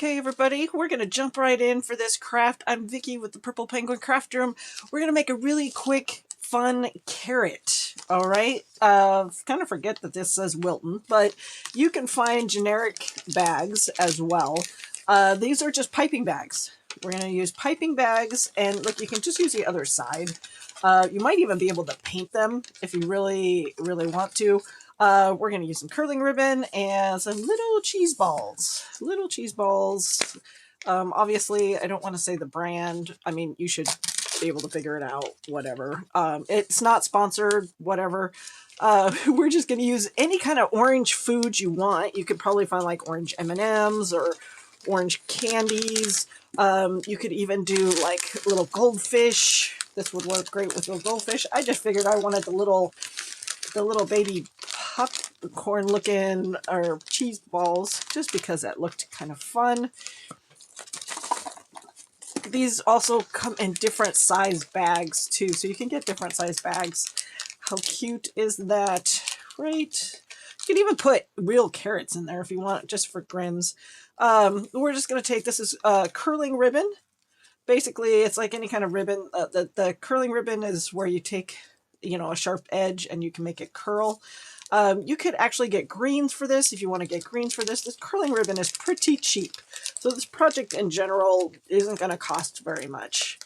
Okay, everybody, we're going to jump right in for this craft. I'm Vicky with the Purple Penguin Craft Room. We're going to make a really quick, fun carrot. All right. Kind of forget that this says Wilton, but you can find generic bags as well. These are just piping bags. We're going to use piping bags, and look, you can just use the other side. You might even be able to paint them if you really, really want to. We're going to use some curling ribbon and some little cheese balls. Little cheese balls. Obviously, I don't want to say the brand. I mean, you should be able to figure it out, whatever. It's not sponsored, whatever. We're just going to use any kind of orange food you want. You could probably find like orange M&Ms or orange candies. You could even do like little goldfish. This would work great with little goldfish. I just figured I wanted the little baby popcorn looking or cheese balls just because that looked kind of fun. These also come in different size bags too, so you can get different size bags. How cute is that, right? You can even put real carrots in there if you want, just for grins. We're just going to take, this is curling ribbon. Basically, it's like any kind of ribbon. The curling ribbon is where you take, you know, a sharp edge and you can make it curl. You could actually get greens for this if you want to get greens for this. This curling ribbon is pretty cheap. So this project in general isn't going to cost very much.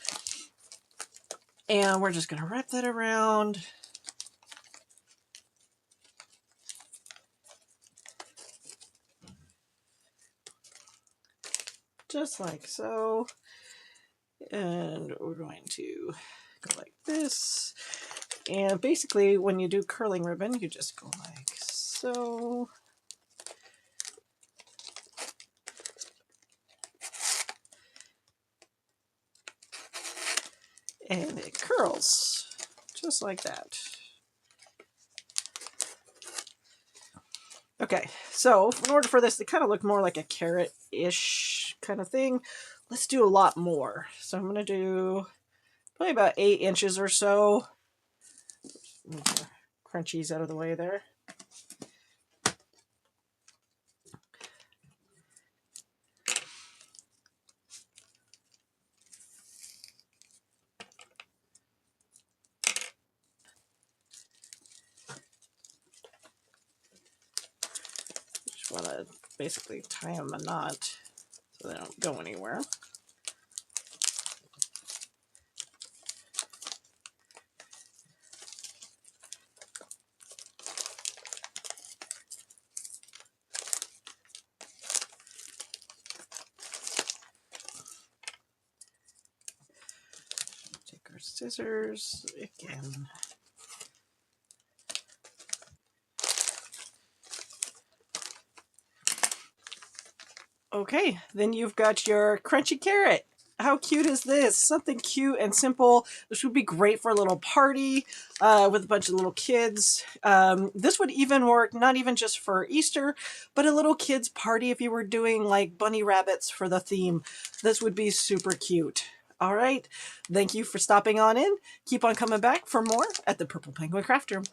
And we're just going to wrap that around. Just like so. And we're going to go like this. And basically, when you do curling ribbon, you just go like so. And it curls, just like that. Okay, so in order for this to kind of look more like a carrot-ish kind of thing, let's do a lot more. So I'm going to do probably about 8 inches or so. Move the crunchies out of the way there. Just want to basically tie them a knot so they don't go anywhere. Take our scissors again. Okay, then you've got your crunchy carrot. How cute is this? Something cute and simple. This would be great for a little party with a bunch of little kids. This would even work, not even just for Easter, but a little kids party if you were doing like bunny rabbits for the theme. This would be super cute. All right, thank you for stopping on in. Keep on coming back for more at the Purple Penguin Craft Room.